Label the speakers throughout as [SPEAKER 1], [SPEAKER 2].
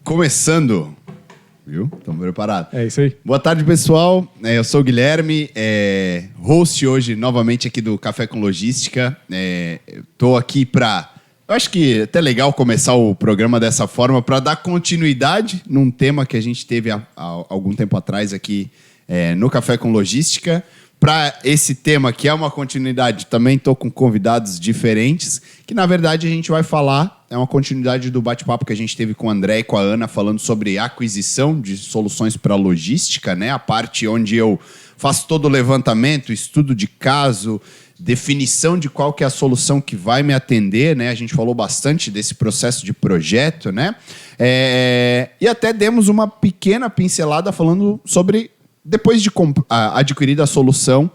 [SPEAKER 1] Começando, viu? Estamos preparados.
[SPEAKER 2] É isso aí.
[SPEAKER 1] Boa tarde, pessoal. Eu sou o Guilherme, host hoje novamente aqui do Café com Logística. Estou aqui para... Eu acho que é até legal começar o programa dessa forma para dar continuidade num tema que a gente teve há algum tempo atrás aqui no Café com Logística. Para esse tema, que é uma continuidade, também estou com convidados diferentes, que na verdade a gente vai falar, é uma continuidade do bate-papo que a gente teve com o André e com a Ana, falando sobre aquisição de soluções para logística, né? A parte onde eu faço todo o levantamento, estudo de caso, definição de qual que é a solução que vai me atender, né? A gente falou bastante desse processo de projeto, né? E até demos uma pequena pincelada falando sobre... Depois de adquirir a solução,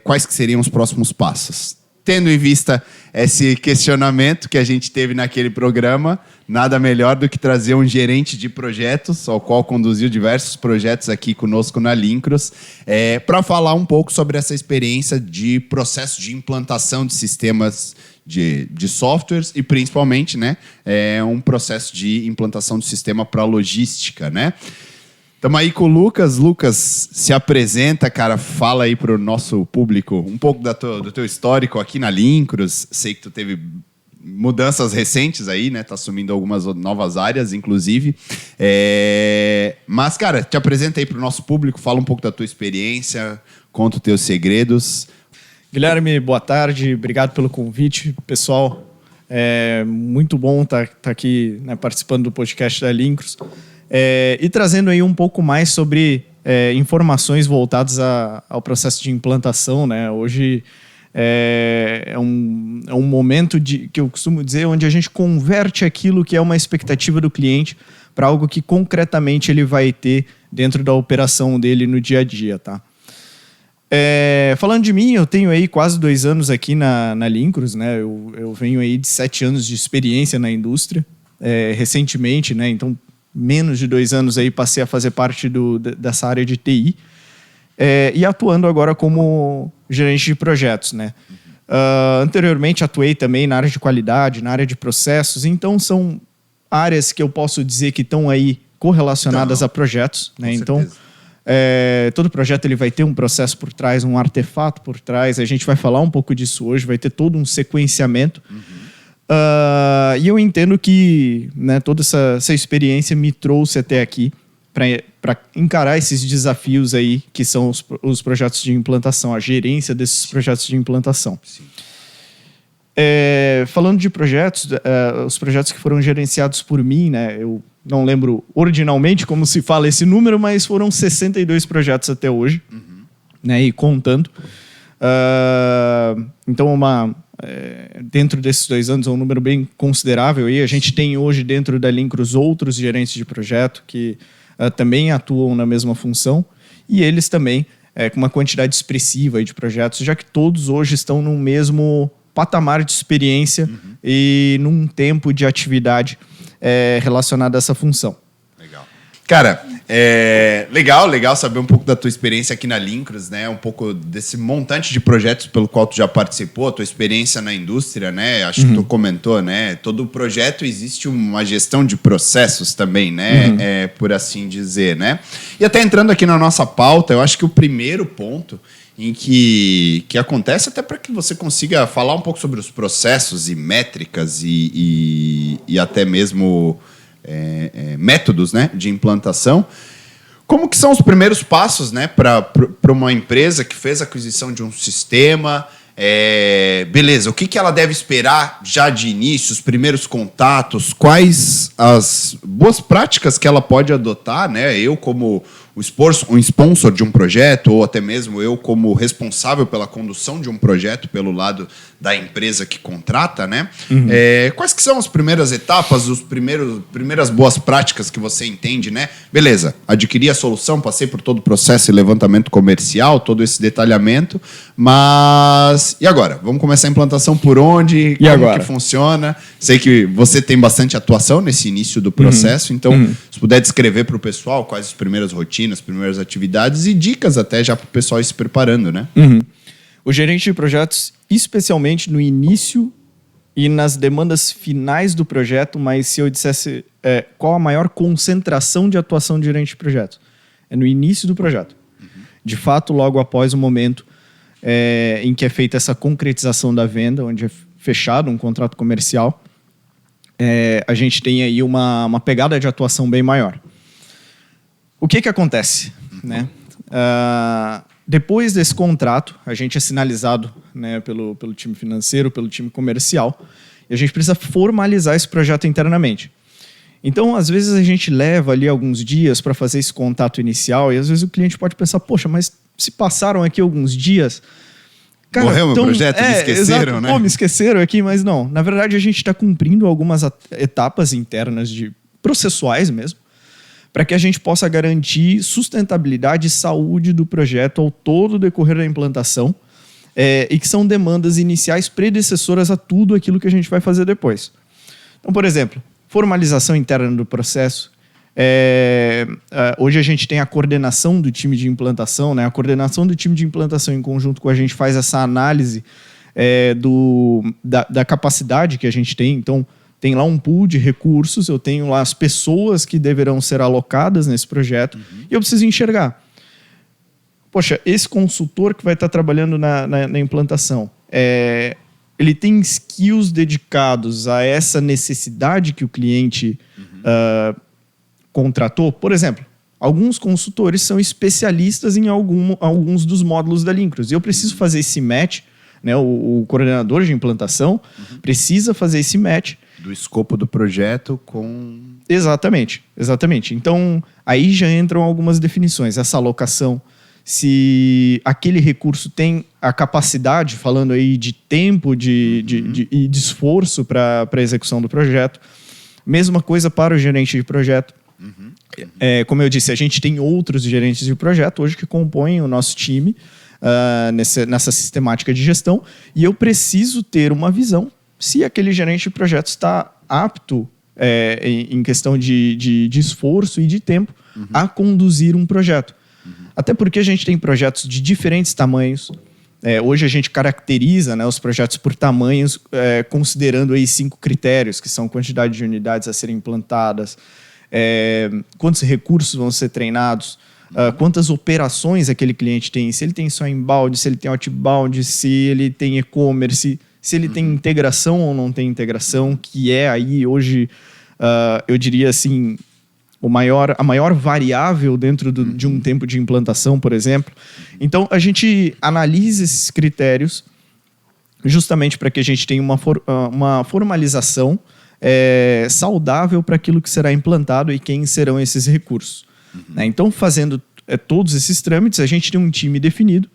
[SPEAKER 1] quais que seriam os próximos passos? Tendo em vista esse questionamento que a gente teve naquele programa, nada melhor do que trazer um gerente de projetos, ao qual conduziu diversos projetos aqui conosco na Lincros, para falar um pouco sobre essa experiência de processo de implantação de sistemas de softwares e, principalmente, né, um processo de implantação de sistema para logística, né? Estamos aí com o Lucas. Lucas, se apresenta, cara, fala aí para o nosso público um pouco do teu histórico aqui na Lincros. Sei que tu teve mudanças recentes aí, né? Tá assumindo algumas novas áreas, inclusive. Mas, cara, te apresenta aí para o nosso público, fala um pouco da tua experiência, conta os teus segredos.
[SPEAKER 2] Guilherme, boa tarde, obrigado pelo convite. Pessoal, é muito bom estar aqui, né, participando do podcast da Lincros. E trazendo aí um pouco mais sobre informações voltadas ao processo de implantação, né? Hoje é um momento que eu costumo dizer onde a gente converte aquilo que é uma expectativa do cliente para algo que concretamente ele vai ter dentro da operação dele no dia a dia, tá? Falando de mim, eu tenho aí quase 2 anos aqui na Lincros, né? Eu venho aí de 7 anos de experiência na indústria, recentemente, né? Então, menos de 2 anos aí passei a fazer parte dessa área de TI e atuando agora como gerente de projetos, né? Anteriormente atuei também na área de qualidade, na área de processos, então são áreas que eu posso dizer que estão aí correlacionadas a projetos, né? Então, todo projeto ele vai ter um processo por trás, um artefato por trás, a gente vai falar um pouco disso hoje, vai ter todo um sequenciamento. E eu entendo que, né, toda essa experiência me trouxe até aqui para encarar esses desafios aí que são os projetos de implantação, a gerência desses projetos de implantação. Falando de projetos, os projetos que foram gerenciados por mim, né, eu não lembro ordinalmente como se fala esse número, mas foram 62 projetos até hoje, né, e contando. Então, dentro desses 2 anos é um número bem considerável. E a gente tem hoje dentro da Lincros outros gerentes de projeto que também atuam na mesma função e eles também com uma quantidade expressiva de projetos, já que todos hoje estão no mesmo patamar de experiência e num tempo de atividade relacionado a essa função.
[SPEAKER 1] Legal. Cara, legal saber um pouco da tua experiência aqui na Lincros, né? Um pouco desse montante de projetos pelo qual tu já participou, a tua experiência na indústria, né? Acho que tu comentou, né? Todo projeto existe uma gestão de processos também, né? Por assim dizer, né? E até entrando aqui na nossa pauta, eu acho que o primeiro ponto em que acontece, até para que você consiga falar um pouco sobre os processos e métricas e até mesmo... métodos, né, de implantação. Como que são os primeiros passos, né, para uma empresa que fez a aquisição de um sistema? Beleza, o que ela deve esperar já de início, os primeiros contatos, quais as boas práticas que ela pode adotar, né? Eu como um sponsor de um projeto, ou até mesmo eu como responsável pela condução de um projeto pelo lado da empresa que contrata, né? Quais que são as primeiras etapas, primeiras boas práticas que você entende, né? Beleza, adquiri a solução, passei por todo o processo de levantamento comercial, todo esse detalhamento, mas e agora? Vamos começar a implantação por onde? Como que funciona? Sei que você tem bastante atuação nesse início do processo, então se puder descrever para o pessoal quais as primeiras rotinas, as primeiras atividades e dicas até já para o pessoal ir se preparando, né?
[SPEAKER 2] O gerente de projetos, especialmente no início e nas demandas finais do projeto, mas se eu dissesse qual a maior concentração de atuação do gerente de projeto? É no início do projeto. De fato, logo após o momento em que é feita essa concretização da venda, onde é fechado um contrato comercial, a gente tem aí uma pegada de atuação bem maior. O que acontece? Né? Depois desse contrato, a gente é sinalizado, né, pelo time financeiro, pelo time comercial, e a gente precisa formalizar esse projeto internamente. Então, às vezes, a gente leva ali alguns dias para fazer esse contato inicial, e às vezes o cliente pode pensar, poxa, mas se passaram aqui alguns dias... Cara,
[SPEAKER 1] morreu meu projeto, me esqueceram,
[SPEAKER 2] exato.
[SPEAKER 1] né?
[SPEAKER 2] Pô, me esqueceram aqui, mas não. Na verdade, a gente está cumprindo algumas etapas internas processuais mesmo, para que a gente possa garantir sustentabilidade e saúde do projeto ao todo o decorrer da implantação, e que são demandas iniciais predecessoras a tudo aquilo que a gente vai fazer depois. Então, por exemplo, formalização interna do processo. Hoje a gente tem a coordenação do time de implantação, né? A coordenação do time de implantação em conjunto com a gente faz essa análise da capacidade que a gente tem. Então, tem lá um pool de recursos, eu tenho lá as pessoas que deverão ser alocadas nesse projeto, e eu preciso enxergar. Poxa, esse consultor que vai estar trabalhando na implantação, ele tem skills dedicados a essa necessidade que o cliente contratou? Por exemplo, alguns consultores são especialistas em alguns dos módulos da Lincros, e eu preciso fazer esse match, né? O coordenador de implantação precisa fazer esse match
[SPEAKER 1] do escopo do projeto com...
[SPEAKER 2] Exatamente. Então, aí já entram algumas definições. Essa alocação, se aquele recurso tem a capacidade, falando aí de tempo e de esforço para a execução do projeto. Mesma coisa para o gerente de projeto. Como eu disse, a gente tem outros gerentes de projeto hoje que compõem o nosso time nessa sistemática de gestão, e eu preciso ter uma visão se aquele gerente de projeto está apto, em questão de esforço e de tempo, a conduzir um projeto. Até porque a gente tem projetos de diferentes tamanhos. Hoje a gente caracteriza, né, os projetos por tamanhos, considerando aí 5 critérios, que são quantidade de unidades a serem implantadas, quantos recursos vão ser treinados, quantas operações aquele cliente tem, se ele tem só inbound, se ele tem outbound, se ele tem e-commerce, se ele tem integração ou não tem integração, que é aí hoje, eu diria assim, a maior variável dentro de um tempo de implantação, por exemplo. Então, a gente analisa esses critérios justamente para que a gente tenha uma formalização saudável para aquilo que será implantado e quem serão esses recursos. Né? Então, fazendo todos esses trâmites, a gente tem um time definido.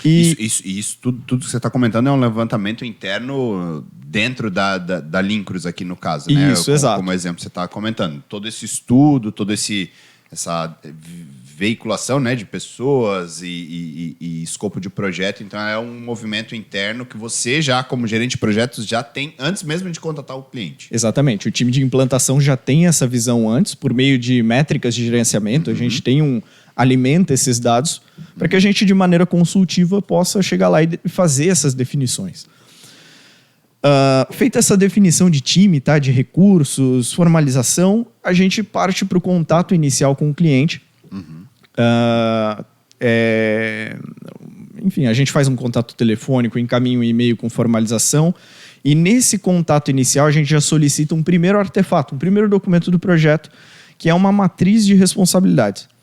[SPEAKER 1] Isso tudo que você está comentando é um levantamento interno dentro da Lincros aqui no caso, né?
[SPEAKER 2] Isso, exato.
[SPEAKER 1] Como exemplo você está comentando. Todo esse estudo, essa veiculação, né, de pessoas e escopo de projeto. Então, é um movimento interno que você já, como gerente de projetos, já tem antes mesmo de contratar o cliente.
[SPEAKER 2] Exatamente. O time de implantação já tem essa visão antes, por meio de métricas de gerenciamento. A gente tem alimenta esses dados para que a gente, de maneira consultiva, possa chegar lá e fazer essas definições. Feita essa definição de time, tá, de recursos, formalização, a gente parte para o contato inicial com o cliente. Enfim, a gente faz um contato telefônico, encaminha um e-mail com formalização, e nesse contato inicial a gente já solicita um primeiro artefato, um primeiro documento do projeto, que é uma matriz de responsabilidades.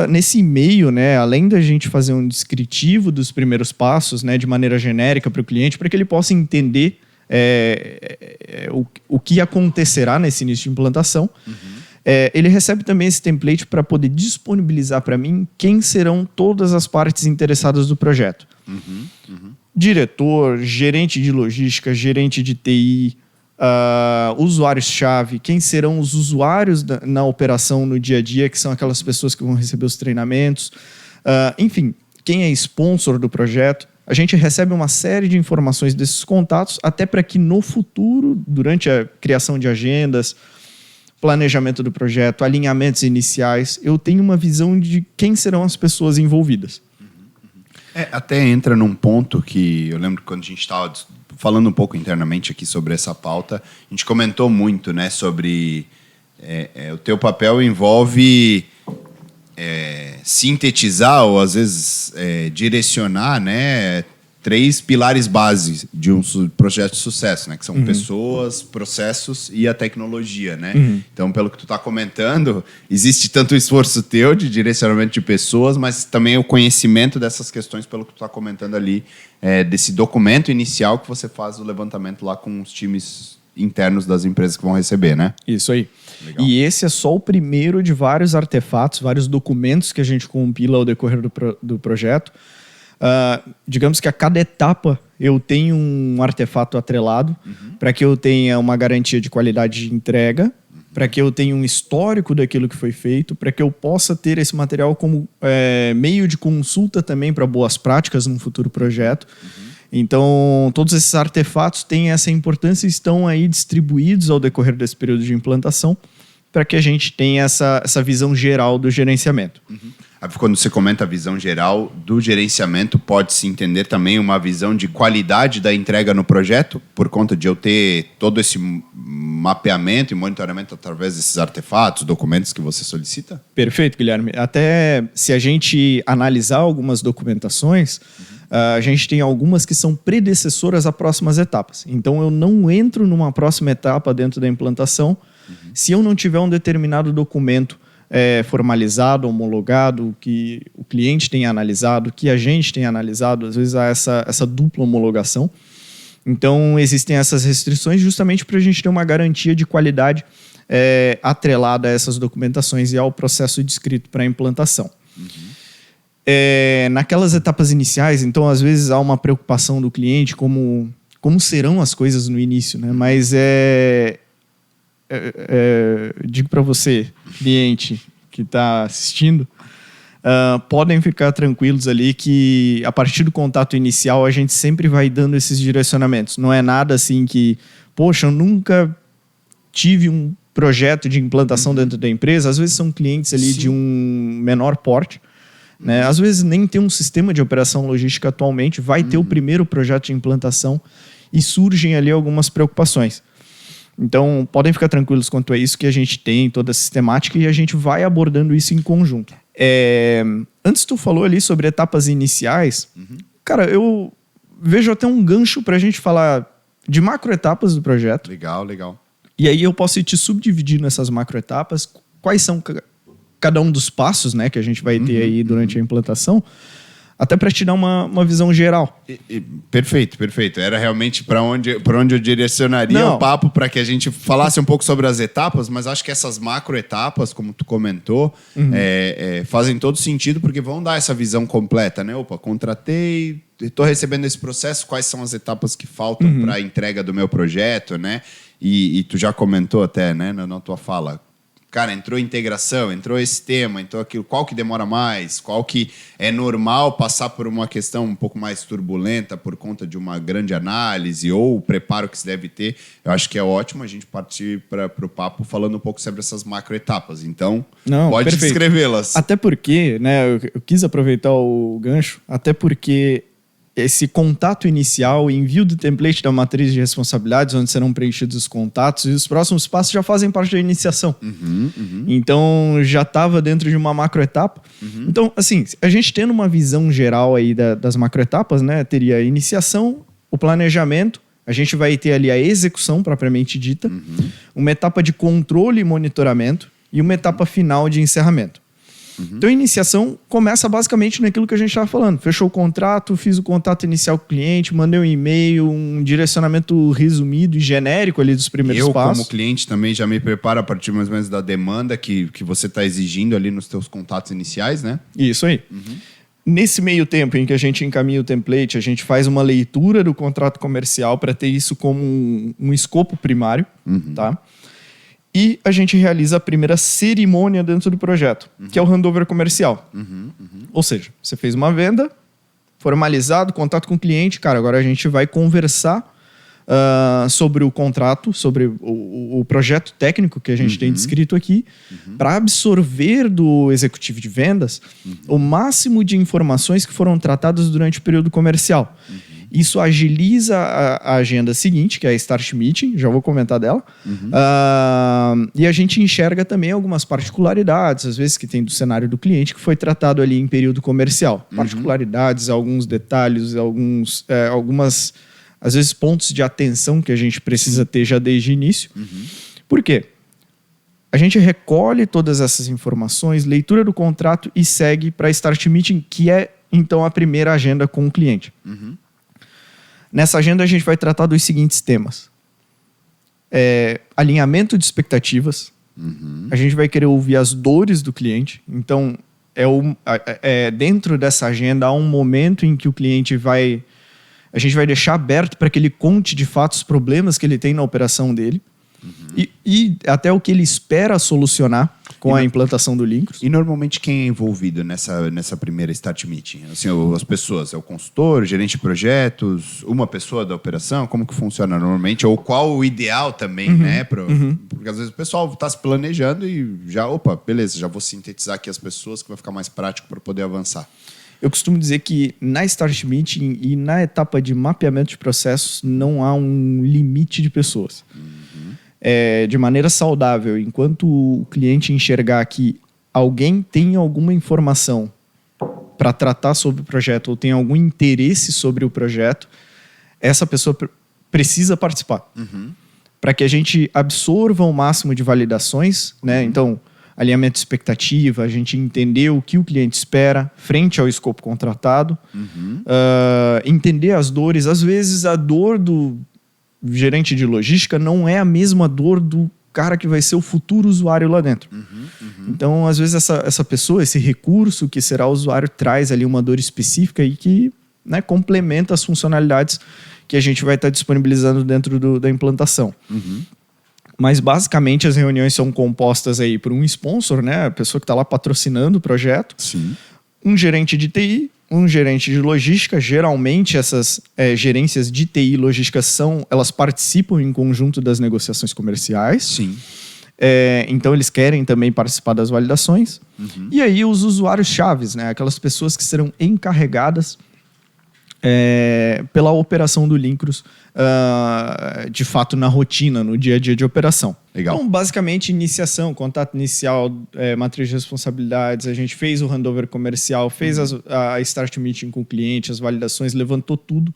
[SPEAKER 2] Nesse e-mail, né, além da gente fazer um descritivo dos primeiros passos, né, de maneira genérica para o cliente, para que ele possa entender o que acontecerá nesse início de implantação, ele recebe também esse template para poder disponibilizar para mim quem serão todas as partes interessadas do projeto. Diretor, gerente de logística, gerente de TI, usuários-chave, quem serão os usuários na operação no dia a dia, que são aquelas pessoas que vão receber os treinamentos, enfim, quem é sponsor do projeto. A gente recebe uma série de informações desses contatos, até para que no futuro, durante a criação de agendas, planejamento do projeto, alinhamentos iniciais, eu tenho uma visão de quem serão as pessoas envolvidas.
[SPEAKER 1] Até entra num ponto que eu lembro que quando a gente estava falando um pouco internamente aqui sobre essa pauta, a gente comentou muito, né, sobre o teu papel envolve sintetizar ou às vezes direcionar, né, 3 pilares base de um projeto de sucesso, né? Que são pessoas, processos e a tecnologia, né? Então, pelo que tu está comentando, existe tanto o esforço teu de direcionamento de pessoas, mas também o conhecimento dessas questões, pelo que tu está comentando ali, desse documento inicial que você faz o levantamento lá com os times internos das empresas que vão receber, né?
[SPEAKER 2] Isso aí.
[SPEAKER 1] Legal.
[SPEAKER 2] E esse é só o primeiro de vários artefatos, vários documentos que a gente compila ao decorrer do projeto. Digamos que a cada etapa eu tenho um artefato atrelado para que eu tenha uma garantia de qualidade de entrega, para que eu tenha um histórico daquilo que foi feito, para que eu possa ter esse material como meio de consulta também para boas práticas num futuro projeto. Então, todos esses artefatos têm essa importância e estão aí distribuídos ao decorrer desse período de implantação para que a gente tenha essa visão geral do gerenciamento.
[SPEAKER 1] Quando você comenta a visão geral do gerenciamento, pode-se entender também uma visão de qualidade da entrega no projeto, por conta de eu ter todo esse mapeamento e monitoramento através desses artefatos, documentos que você solicita?
[SPEAKER 2] Perfeito, Guilherme. Até se a gente analisar algumas documentações, a gente tem algumas que são predecessoras a próximas etapas. Então, eu não entro numa próxima etapa dentro da implantação se eu não tiver um determinado documento formalizado, homologado, que o cliente tenha analisado, que a gente tenha analisado. Às vezes há essa dupla homologação. Então, existem essas restrições justamente para a gente ter uma garantia de qualidade atrelada a essas documentações e ao processo descrito para a implantação. Naquelas etapas iniciais, então, às vezes há uma preocupação do cliente como serão as coisas no início, né? Mas digo para você, cliente que está assistindo, podem ficar tranquilos ali que a partir do contato inicial a gente sempre vai dando esses direcionamentos. Não é nada assim que, poxa, eu nunca tive um projeto de implantação dentro da empresa. Às vezes são clientes ali de um menor porte, né? Às vezes nem tem um sistema de operação logística atualmente, vai ter o primeiro projeto de implantação e surgem ali algumas preocupações. Então, podem ficar tranquilos quanto a isso, que a gente tem toda a sistemática e a gente vai abordando isso em conjunto. Antes tu falou ali sobre etapas iniciais. Cara, eu vejo até um gancho para a gente falar de macroetapas do projeto.
[SPEAKER 1] Legal, legal.
[SPEAKER 2] E aí eu posso ir te subdividir nessas macroetapas. Quais são cada um dos passos, né, que a gente vai ter aí durante a implantação, até para te dar uma visão geral.
[SPEAKER 1] Perfeito, perfeito. Era realmente para onde eu direcionaria o papo, para que a gente falasse um pouco sobre as etapas, mas acho que essas macroetapas, como tu comentou, fazem todo sentido, porque vão dar essa visão completa, né? Opa, contratei, estou recebendo esse processo, quais são as etapas que faltam para a entrega do meu projeto, né? E tu já comentou até, né, na tua fala, cara, entrou integração, entrou esse tema, entrou aquilo, qual que demora mais, qual que é normal passar por uma questão um pouco mais turbulenta por conta de uma grande análise ou o preparo que se deve ter. Eu acho que é ótimo a gente partir para o papo falando um pouco sobre essas macroetapas. Então, pode descrevê-las.
[SPEAKER 2] Até porque, né, eu quis aproveitar o gancho, até porque esse contato inicial, envio do template da matriz de responsabilidades, onde serão preenchidos os contatos, e os próximos passos já fazem parte da iniciação. Então, já estava dentro de uma macroetapa. Então, assim, a gente tendo uma visão geral aí das macroetapas, né, teria a iniciação, o planejamento, a gente vai ter ali a execução propriamente dita, uma etapa de controle e monitoramento e uma etapa final de encerramento. Então, a iniciação começa basicamente naquilo que a gente estava falando. Fechou o contrato, fiz o contato inicial com o cliente, mandei um e-mail, um direcionamento resumido e genérico ali dos primeiros passos.
[SPEAKER 1] Eu, como cliente, também já me preparo a partir mais ou menos da demanda que você está exigindo ali nos teus contatos iniciais, né?
[SPEAKER 2] Isso aí. Nesse meio tempo em que a gente encaminha o template, a gente faz uma leitura do contrato comercial para ter isso como um escopo primário, tá? E a gente realiza a primeira cerimônia dentro do projeto, que é o handover comercial. Ou seja, você fez uma venda, formalizado, contato com o cliente, cara, agora a gente vai conversar sobre o contrato, sobre o projeto técnico que a gente tem descrito aqui, para absorver do executivo de vendas o máximo de informações que foram tratadas durante o período comercial. Isso agiliza a agenda seguinte, que é a Start Meeting, já vou comentar dela. E a gente enxerga também algumas particularidades, às vezes que tem do cenário do cliente, que foi tratado ali em período comercial. Particularidades, alguns detalhes, algumas, às vezes, pontos de atenção que a gente precisa ter já desde o início. Por quê? A gente recolhe todas essas informações, leitura do contrato e segue para a Start Meeting, que é, então, a primeira agenda com o cliente. Nessa agenda, a gente vai tratar dos seguintes temas. Alinhamento de expectativas. A gente vai querer ouvir as dores do cliente. Então, dentro dessa agenda, há um momento em que o cliente a gente vai deixar aberto para que ele conte, de fato, os problemas que ele tem na operação dele. E até o que ele espera solucionar com a implantação do Linkros.
[SPEAKER 1] E normalmente quem é envolvido nessa primeira Start Meeting? Assim, as pessoas, é o consultor, o gerente de projetos, uma pessoa da operação? Como que funciona normalmente? Ou qual o ideal também, né? Porque às vezes o pessoal está se planejando e já, beleza, já vou sintetizar aqui as pessoas que vai ficar mais prático para poder avançar.
[SPEAKER 2] Eu costumo dizer que na Start Meeting e na etapa de mapeamento de processos não há um limite de pessoas. De maneira saudável, enquanto o cliente enxergar que alguém tem alguma informação para tratar sobre o projeto ou tem algum interesse sobre o projeto, essa pessoa precisa participar. Para que a gente absorva o máximo de validações, né? Então, alinhamento de expectativa, a gente entender o que o cliente espera frente ao escopo contratado, entender as dores. Às vezes, a dor do gerente de logística não é a mesma dor do cara que vai ser o futuro usuário lá dentro. Então, às vezes, essa pessoa, esse recurso que será usuário, traz ali uma dor específica e que, né, complementa as funcionalidades que a gente vai estar disponibilizando dentro da implantação. Mas, basicamente, as reuniões são compostas aí por um sponsor, né, a pessoa que está lá patrocinando o projeto, um gerente de TI, um gerente de logística. Geralmente, essas gerências de TI e logística elas participam em conjunto das negociações comerciais. Então, eles querem também participar das validações. E aí, os usuários chaves, né? Aquelas pessoas que serão encarregadas pela operação do Linkros, de fato, na rotina, no dia a dia de operação.
[SPEAKER 1] Legal.
[SPEAKER 2] Então, basicamente, iniciação, contato inicial, matriz de responsabilidades, a gente fez o handover comercial, fez a Start Meeting com o cliente, as validações, levantou tudo.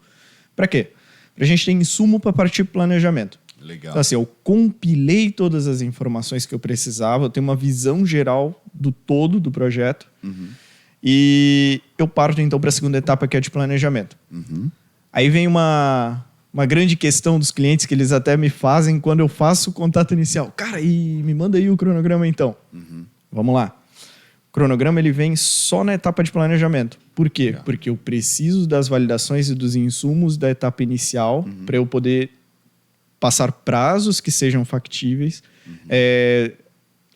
[SPEAKER 2] Para quê? Para a gente ter insumo para partir para o planejamento.
[SPEAKER 1] Legal.
[SPEAKER 2] Então, assim, eu compilei todas as informações que eu precisava, eu tenho uma visão geral do todo do projeto. E eu parto, então, para a segunda etapa, que é de planejamento. Aí vem uma grande questão dos clientes que eles até me fazem quando eu faço o contato inicial. Cara, e me manda aí o cronograma, então. Vamos lá. O cronograma, ele vem só na etapa de planejamento. Por quê? Legal. Porque eu preciso das validações e dos insumos da etapa inicial para eu poder passar prazos que sejam factíveis,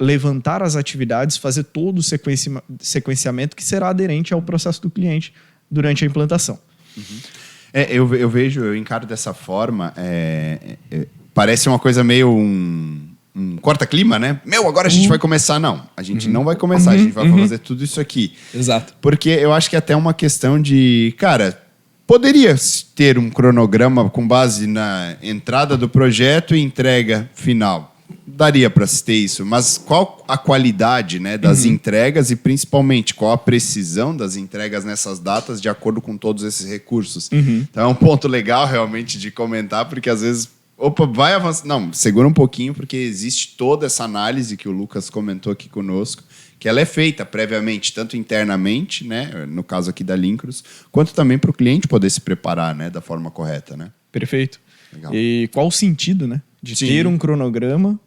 [SPEAKER 2] levantar as atividades, fazer todo o sequenciamento que será aderente ao processo do cliente durante a implantação.
[SPEAKER 1] Eu encaro dessa forma, parece uma coisa meio um corta-clima, né? Agora a gente vai começar. Não, a gente não vai começar, a gente vai fazer tudo isso aqui.
[SPEAKER 2] Exato.
[SPEAKER 1] Porque eu acho que é até uma questão de, cara, poderia ter um cronograma com base na entrada do projeto e entrega final. Daria para se ter isso, mas qual a qualidade, né, das entregas e principalmente qual a precisão das entregas nessas datas de acordo com todos esses recursos? Então é um ponto legal realmente de comentar, porque às vezes, vai avançar. Não, segura um pouquinho, porque existe toda essa análise que o Lucas comentou aqui conosco, que ela é feita previamente, tanto internamente, né, no caso aqui da Linkros, quanto também para o cliente poder se preparar, né, da forma correta, né?
[SPEAKER 2] Perfeito.
[SPEAKER 1] Legal.
[SPEAKER 2] E qual o sentido, né, de ter um cronograma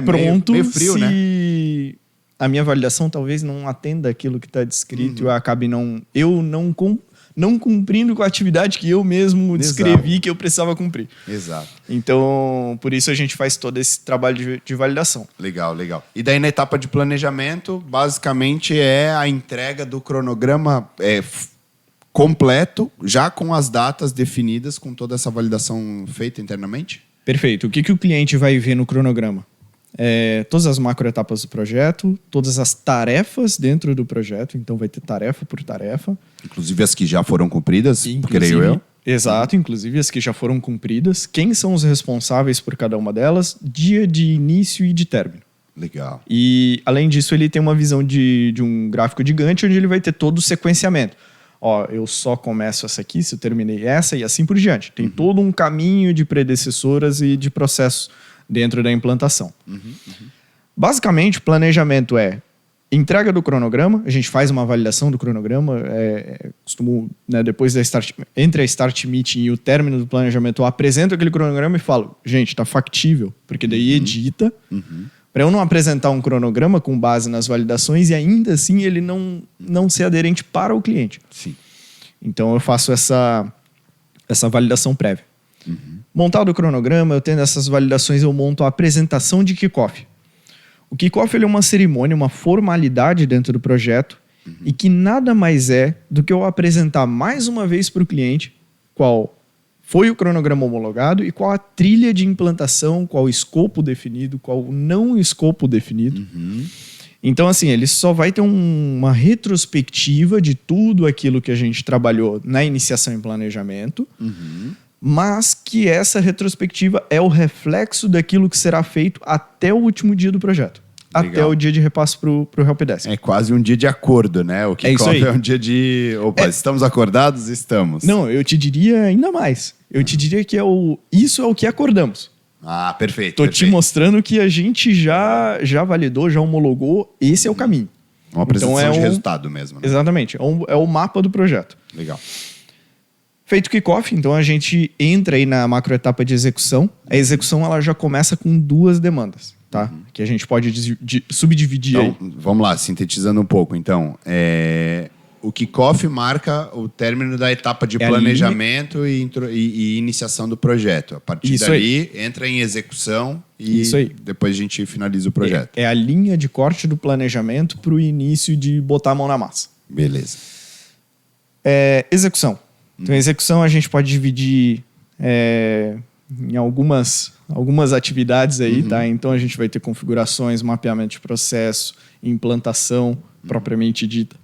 [SPEAKER 2] pronto,
[SPEAKER 1] meio frio,
[SPEAKER 2] se
[SPEAKER 1] né?
[SPEAKER 2] a minha validação talvez não atenda aquilo que está descrito e eu acabe não cumprindo com a atividade que eu mesmo descrevi que eu precisava cumprir.
[SPEAKER 1] Exato.
[SPEAKER 2] Então, por isso a gente faz todo esse trabalho de validação.
[SPEAKER 1] Legal. E daí, na etapa de planejamento, basicamente é a entrega do cronograma completo, já com as datas definidas, com toda essa validação feita internamente?
[SPEAKER 2] Perfeito. O que o cliente vai ver no cronograma? Todas as macroetapas do projeto, todas as tarefas dentro do projeto, então vai ter tarefa por tarefa.
[SPEAKER 1] Inclusive as que já foram cumpridas, creio eu.
[SPEAKER 2] Exato, inclusive as que já foram cumpridas. Quem são os responsáveis por cada uma delas? Dia de início e de término.
[SPEAKER 1] Legal.
[SPEAKER 2] E, além disso, ele tem uma visão de um gráfico de Gantt, onde ele vai ter todo o sequenciamento. Ó, eu só começo essa aqui, se eu terminei essa e assim por diante. Tem todo um caminho de predecessoras e de processos dentro da implantação. Basicamente, o planejamento é entrega do cronograma, a gente faz uma validação do cronograma, costumo, né, depois entre a Start Meeting e o término do planejamento, eu apresento aquele cronograma e falo, gente, está factível, porque daí edita, para eu não apresentar um cronograma com base nas validações e ainda assim ele não ser aderente para o cliente.
[SPEAKER 1] Sim.
[SPEAKER 2] Então eu faço essa validação prévia. Montado o cronograma, eu tendo essas validações, eu monto a apresentação de kickoff. O kickoff ele é uma cerimônia, uma formalidade dentro do projeto e que nada mais é do que eu apresentar mais uma vez para o cliente qual foi o cronograma homologado e qual a trilha de implantação, qual o escopo definido, qual o não escopo definido. Então, assim, ele só vai ter uma retrospectiva de tudo aquilo que a gente trabalhou na iniciação e planejamento, mas que essa retrospectiva é o reflexo daquilo que será feito até o último dia do projeto. Legal. Até o dia de repasse para o helpdesk.
[SPEAKER 1] É quase um dia de acordo, né? O kickoff é um dia de... Opa, estamos acordados? Estamos.
[SPEAKER 2] Não, eu te diria ainda mais. Eu te diria que isso é o que acordamos.
[SPEAKER 1] Ah, perfeito.
[SPEAKER 2] Tô te mostrando que a gente já validou, já homologou. Esse é o caminho.
[SPEAKER 1] Uma apresentação de resultado mesmo. Né?
[SPEAKER 2] Exatamente. É o mapa do projeto.
[SPEAKER 1] Legal.
[SPEAKER 2] Feito o kickoff, então a gente entra aí na macroetapa de execução. A execução ela já começa com 2 demandas, tá? Que a gente pode subdividir
[SPEAKER 1] então,
[SPEAKER 2] aí.
[SPEAKER 1] Vamos lá, sintetizando um pouco. Então, o kickoff marca o término da etapa de planejamento e iniciação do projeto. A partir dali, entra em execução e depois a gente finaliza o projeto.
[SPEAKER 2] É a linha de corte do planejamento para o início de botar a mão na massa.
[SPEAKER 1] Beleza.
[SPEAKER 2] Execução. Então, a execução a gente pode dividir em algumas atividades aí, tá? Então, a gente vai ter configurações, mapeamento de processo, implantação propriamente dita.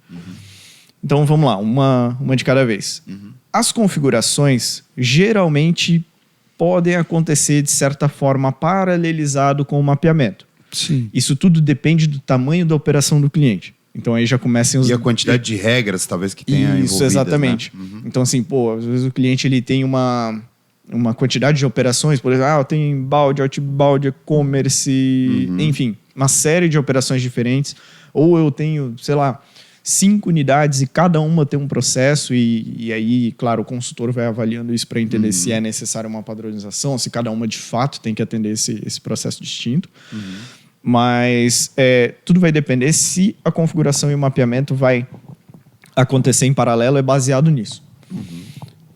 [SPEAKER 2] Então, vamos lá, uma de cada vez. As configurações, geralmente, podem acontecer, de certa forma, paralelizado com o mapeamento.
[SPEAKER 1] Sim.
[SPEAKER 2] Isso tudo depende do tamanho da operação do cliente. Então aí já começam os...
[SPEAKER 1] E a quantidade de regras, talvez, que tenha envolvidas. Isso,
[SPEAKER 2] exatamente.
[SPEAKER 1] Né?
[SPEAKER 2] Então, assim, às vezes o cliente ele tem uma quantidade de operações, por exemplo, eu tenho inbound, outbound, e-commerce, enfim, uma série de operações diferentes. Ou eu tenho, sei lá, 5 unidades e cada uma tem um processo e aí, claro, o consultor vai avaliando isso para entender se é necessária uma padronização, se cada uma de fato tem que atender esse processo distinto. Mas tudo vai depender se a configuração e o mapeamento vai acontecer em paralelo, é baseado nisso.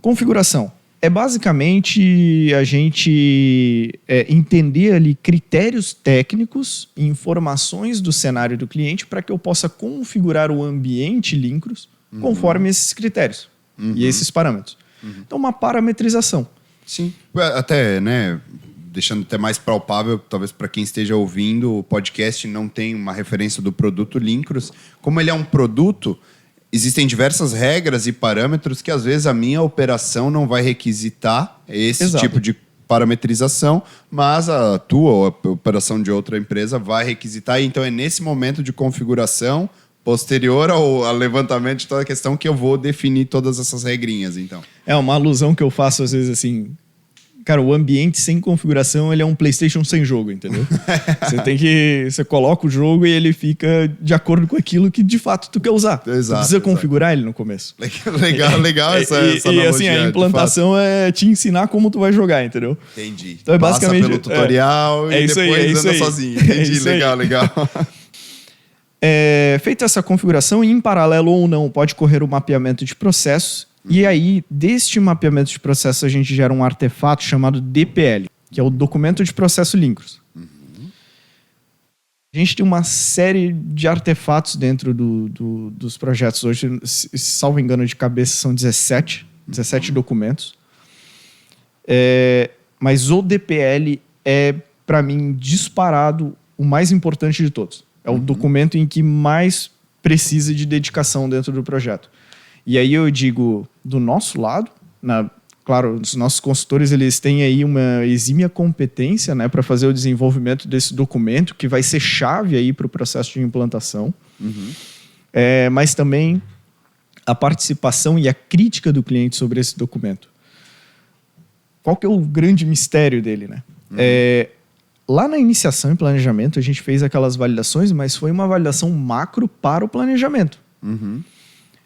[SPEAKER 2] Configuração. É basicamente a gente entender ali critérios técnicos e informações do cenário do cliente para que eu possa configurar o ambiente Lincros conforme esses critérios e esses parâmetros. Então, uma parametrização.
[SPEAKER 1] Sim. Até, né... Deixando até mais palpável, talvez para quem esteja ouvindo o podcast não tem uma referência do produto Lincros. Como ele é um produto, existem diversas regras e parâmetros que às vezes a minha operação não vai requisitar esse tipo de parametrização, mas a tua ou a operação de outra empresa vai requisitar. Então é nesse momento de configuração, posterior ao levantamento de toda a questão, que eu vou definir todas essas regrinhas. Então.
[SPEAKER 2] É uma alusão que eu faço às vezes assim... Cara, o ambiente sem configuração, ele é um PlayStation sem jogo, entendeu? Você coloca o jogo e ele fica de acordo com aquilo que de fato tu quer usar. Você precisa configurar ele no começo.
[SPEAKER 1] Legal essa
[SPEAKER 2] e assim, a implantação é te ensinar como tu vai jogar, entendeu?
[SPEAKER 1] Entendi.
[SPEAKER 2] Então basicamente
[SPEAKER 1] passa pelo tutorial e depois anda sozinho. Entendi, legal.
[SPEAKER 2] Feita essa configuração, em paralelo ou não, pode correr o mapeamento de processos. E aí, deste mapeamento de processo, a gente gera um artefato chamado DPL, que é o Documento de Processo Lincros. A gente tem uma série de artefatos dentro dos projetos. Hoje, salvo engano de cabeça, são 17 documentos. Mas o DPL é, para mim, disparado o mais importante de todos. É o documento em que mais precisa de dedicação dentro do projeto. E aí eu digo, do nosso lado, claro, os nossos consultores eles têm aí uma exímia competência, né, para fazer o desenvolvimento desse documento, que vai ser chave aí para o processo de implantação. Mas também a participação e a crítica do cliente sobre esse documento. Qual que é o grande mistério dele, né? Lá na iniciação e planejamento, a gente fez aquelas validações, mas foi uma validação macro para o planejamento.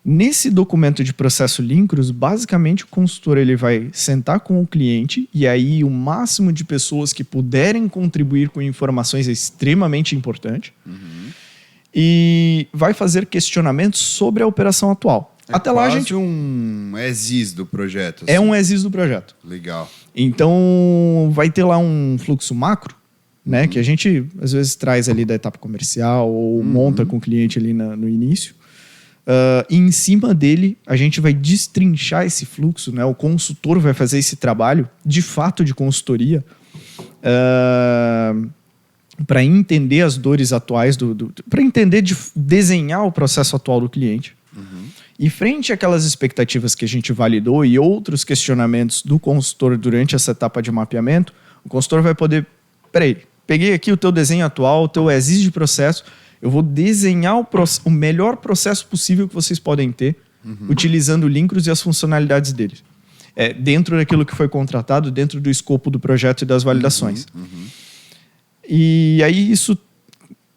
[SPEAKER 2] Nesse documento de processo Lincros, basicamente o consultor ele vai sentar com o cliente e aí o máximo de pessoas que puderem contribuir com informações é extremamente importante e vai fazer questionamentos sobre a operação atual.
[SPEAKER 1] Até lá a gente um as-is do projeto.
[SPEAKER 2] Assim. É um as-is do projeto.
[SPEAKER 1] Legal.
[SPEAKER 2] Então vai ter lá um fluxo macro, né, que a gente às vezes traz ali da etapa comercial ou monta com o cliente ali no início. E em cima dele, a gente vai destrinchar esse fluxo, né? O consultor vai fazer esse trabalho, de fato, de consultoria, para entender as dores atuais, para entender, desenhar o processo atual do cliente. E frente àquelas expectativas que a gente validou e outros questionamentos do consultor durante essa etapa de mapeamento, o consultor vai poder... Peraí, peguei aqui o teu desenho atual, o teu as-is de processo... Eu vou desenhar o melhor processo possível que vocês podem ter, utilizando o Lincros e as funcionalidades dele. Dentro daquilo que foi contratado, dentro do escopo do projeto e das validações. E aí isso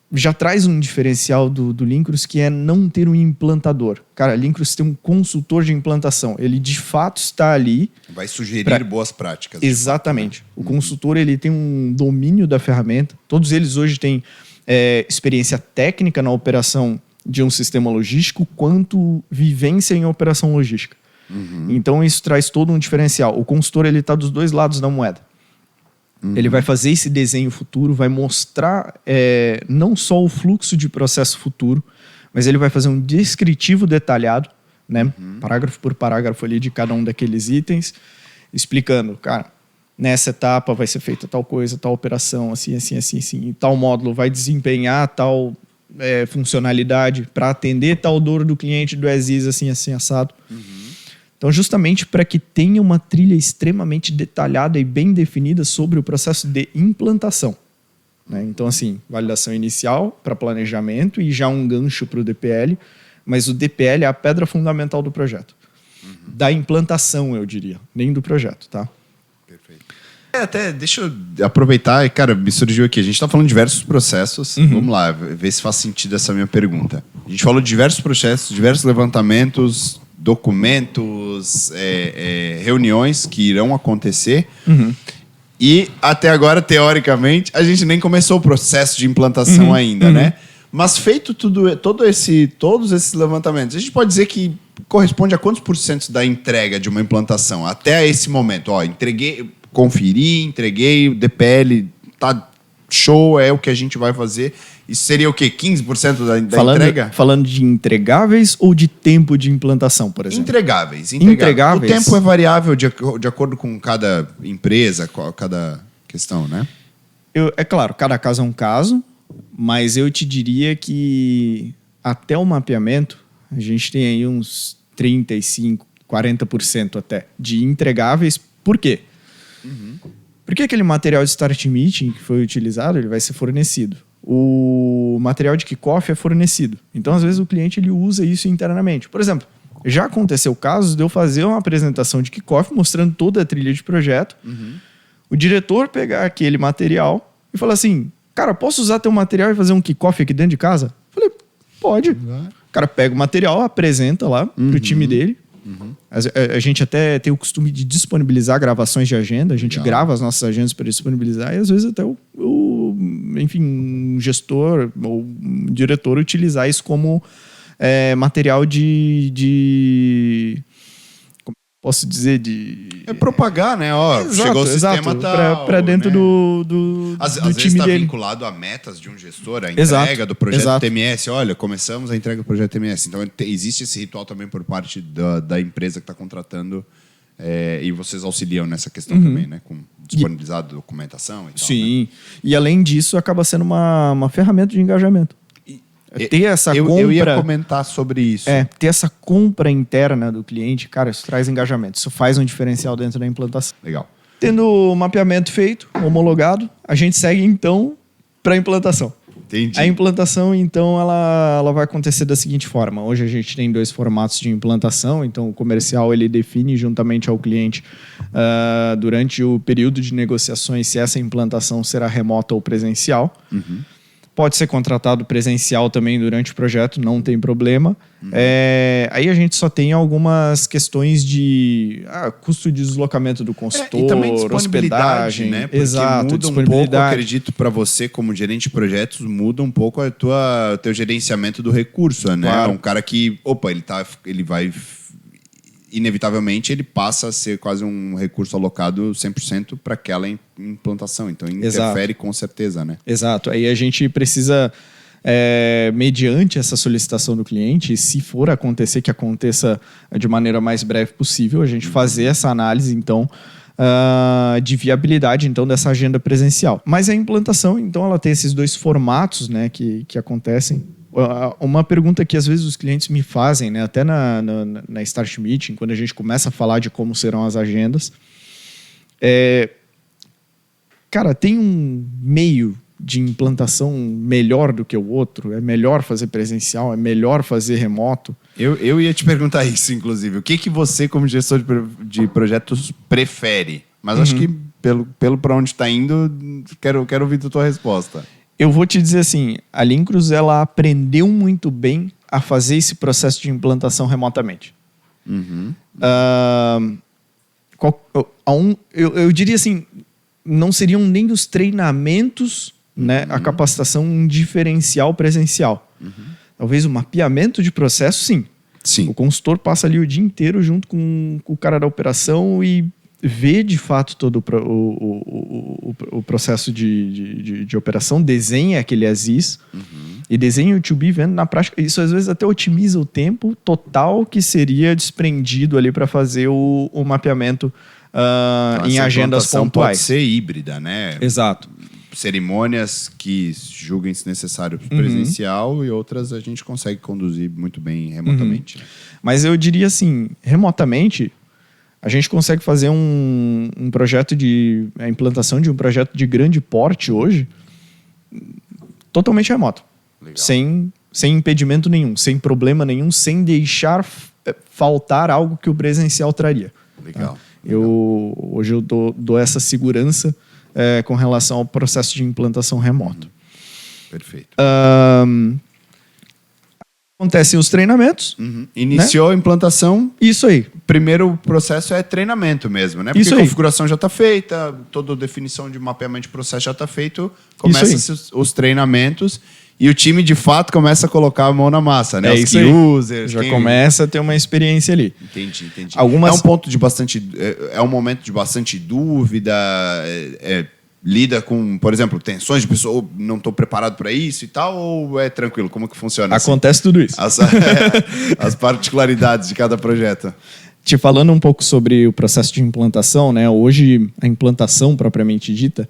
[SPEAKER 2] já traz um diferencial do Lincros, que é não ter um implantador. Cara, Lincros tem um consultor de implantação. Ele, de fato, está ali...
[SPEAKER 1] Vai sugerir boas práticas.
[SPEAKER 2] Exatamente. O consultor ele tem um domínio da ferramenta. Todos eles hoje têm... experiência técnica na operação de um sistema logístico quanto vivência em operação logística. Então isso traz todo um diferencial. O consultor ele está dos dois lados da moeda. Ele vai fazer esse desenho futuro, vai mostrar não só o fluxo de processo futuro, mas ele vai fazer um descritivo detalhado, né? Parágrafo por parágrafo ali de cada um daqueles itens, explicando, cara, nessa etapa vai ser feita tal coisa, tal operação, assim, assim, assim, assim. E tal módulo vai desempenhar tal funcionalidade para atender tal dor do cliente do as-is, assim, assim, assado. Então, justamente para que tenha uma trilha extremamente detalhada e bem definida sobre o processo de implantação. Né? Então, assim, validação inicial para planejamento e já um gancho para o DPL, mas o DPL é a pedra fundamental do projeto. Da implantação, eu diria, nem do projeto, tá?
[SPEAKER 1] Perfeito. Até deixa eu aproveitar, cara, me surgiu aqui. A gente está falando de diversos processos. Vamos lá, ver se faz sentido essa minha pergunta. A gente falou de diversos processos, diversos levantamentos, documentos, reuniões que irão acontecer. E até agora, teoricamente, a gente nem começou o processo de implantação ainda, né? Mas feito todos esses levantamentos, a gente pode dizer que corresponde a quantos por cento da entrega de uma implantação até esse momento? Ó, entreguei, o DPL tá show, é o que a gente vai fazer. Isso seria o quê? 15% da entrega?
[SPEAKER 2] Falando de entregáveis ou de tempo de implantação, por exemplo?
[SPEAKER 1] Entregáveis.
[SPEAKER 2] Entregáveis.
[SPEAKER 1] O tempo é variável de acordo com cada empresa, cada questão, né?
[SPEAKER 2] É claro, cada caso é um caso, mas eu te diria que até o mapeamento, a gente tem aí uns 35%, 40% até de entregáveis. Por quê? Porque aquele material de Start Meeting que foi utilizado, ele vai ser fornecido. O material de kickoff é fornecido. Então, às vezes, o cliente ele usa isso internamente. Por exemplo, já aconteceu casos de eu fazer uma apresentação de kickoff mostrando toda a trilha de projeto, o diretor pegar aquele material e falar assim, cara, posso usar teu material e fazer um kickoff aqui dentro de casa? Eu falei, pode. O cara pega o material, apresenta lá pro time dele. A gente até tem o costume de disponibilizar gravações de agenda. A gente grava as nossas agendas para disponibilizar e às vezes até um gestor ou um diretor utilizar isso como material de posso dizer, de...
[SPEAKER 1] É propagar, né? Ó,
[SPEAKER 2] Exato,
[SPEAKER 1] chegou o sistema
[SPEAKER 2] exato,
[SPEAKER 1] tal.
[SPEAKER 2] para dentro
[SPEAKER 1] né?
[SPEAKER 2] do
[SPEAKER 1] Às
[SPEAKER 2] time
[SPEAKER 1] vezes está
[SPEAKER 2] dele.
[SPEAKER 1] vinculado a metas de um gestor, a entrega
[SPEAKER 2] Exato,
[SPEAKER 1] do projeto
[SPEAKER 2] exato.
[SPEAKER 1] TMS. Olha, começamos a entrega do projeto TMS. Então, existe esse ritual também por parte da empresa que está contratando e vocês auxiliam nessa questão também, né? Com disponibilizar documentação e tal.
[SPEAKER 2] Sim,
[SPEAKER 1] né?
[SPEAKER 2] e além disso, acaba sendo uma ferramenta de engajamento. Ter essa compra...
[SPEAKER 1] Eu ia comentar sobre isso.
[SPEAKER 2] Ter essa compra interna do cliente, cara, isso traz engajamento. Isso faz um diferencial dentro da implantação.
[SPEAKER 1] Legal.
[SPEAKER 2] Tendo o mapeamento feito, homologado, a gente segue, então, para a implantação.
[SPEAKER 1] Entendi.
[SPEAKER 2] A implantação, então, ela vai acontecer da seguinte forma. Hoje a gente tem 2 formatos de implantação. Então, o comercial ele define juntamente ao cliente, durante o período de negociações, se essa implantação será remota ou presencial.
[SPEAKER 1] Uhum.
[SPEAKER 2] Pode ser contratado presencial também durante o projeto, não tem problema. Aí a gente só tem algumas questões de custo de deslocamento do consultor,
[SPEAKER 1] e também disponibilidade,
[SPEAKER 2] hospedagem.
[SPEAKER 1] né? Porque
[SPEAKER 2] Exato,
[SPEAKER 1] muda um
[SPEAKER 2] disponibilidade.
[SPEAKER 1] pouco, acredito, para você como gerente de projetos, muda um pouco o teu gerenciamento do recurso, né?
[SPEAKER 2] Claro.
[SPEAKER 1] Um cara que, ele vai... Inevitavelmente, ele passa a ser quase um recurso alocado 100% para aquela implantação. Então, interfere com certeza, né?
[SPEAKER 2] Exato. Aí a gente precisa, mediante essa solicitação do cliente, se for acontecer, que aconteça de maneira mais breve possível, a gente fazer essa análise, então, de viabilidade, então, dessa agenda presencial. Mas a implantação, então, ela tem esses 2 formatos, né, que acontecem. Uma pergunta que às vezes os clientes me fazem, né, até na Start Meeting, quando a gente começa a falar de como serão as agendas, cara, tem um meio de implantação melhor do que o outro? É melhor fazer presencial? É melhor fazer remoto?
[SPEAKER 1] Eu ia te perguntar isso, inclusive. O que você, como gestor de projetos, prefere? Mas acho que, pelo para onde está indo, quero ouvir a tua resposta.
[SPEAKER 2] Eu vou te dizer assim, a Lincros ela aprendeu muito bem a fazer esse processo de implantação remotamente.
[SPEAKER 1] Uhum.
[SPEAKER 2] Eu diria assim, não seriam nem os treinamentos, né, a capacitação um diferencial presencial. Talvez o mapeamento de processo, sim. O consultor passa ali o dia inteiro junto com o cara da operação e vê de fato todo o processo de operação, desenha aquele ASIS e desenha o to-be vendo na prática. Isso às vezes até otimiza o tempo total que seria desprendido ali para fazer o mapeamento em agendas pontuais.
[SPEAKER 1] Pode ser híbrida, né?
[SPEAKER 2] Exato.
[SPEAKER 1] Cerimônias que julguem-se necessário presencial e outras a gente consegue conduzir muito bem remotamente. Né?
[SPEAKER 2] Mas eu diria assim, remotamente, a gente consegue fazer um projeto a implantação de um projeto de grande porte hoje totalmente remoto.
[SPEAKER 1] Legal.
[SPEAKER 2] Sem impedimento nenhum, sem problema nenhum, sem deixar faltar algo que o presencial traria.
[SPEAKER 1] Legal.
[SPEAKER 2] Tá? Hoje eu dou essa segurança com relação ao processo de implantação remoto.
[SPEAKER 1] Perfeito.
[SPEAKER 2] Acontecem os treinamentos.
[SPEAKER 1] Iniciou a implantação.
[SPEAKER 2] Isso aí.
[SPEAKER 1] Primeiro processo é treinamento mesmo, né? Porque
[SPEAKER 2] Isso
[SPEAKER 1] a
[SPEAKER 2] aí.
[SPEAKER 1] configuração já está feita, toda a definição de mapeamento de processo já está feito, começam os treinamentos e o time de fato começa a colocar a mão na massa, né? Os key users.
[SPEAKER 2] Já começa a ter uma experiência ali.
[SPEAKER 1] Entendi. É um momento de bastante dúvida, lida com, por exemplo, tensões de pessoa, não estou preparado para isso e tal, ou é tranquilo? Como que funciona?
[SPEAKER 2] Acontece tudo isso.
[SPEAKER 1] As particularidades de cada projeto.
[SPEAKER 2] Te falando um pouco sobre o processo de implantação, né? Hoje, a implantação propriamente dita,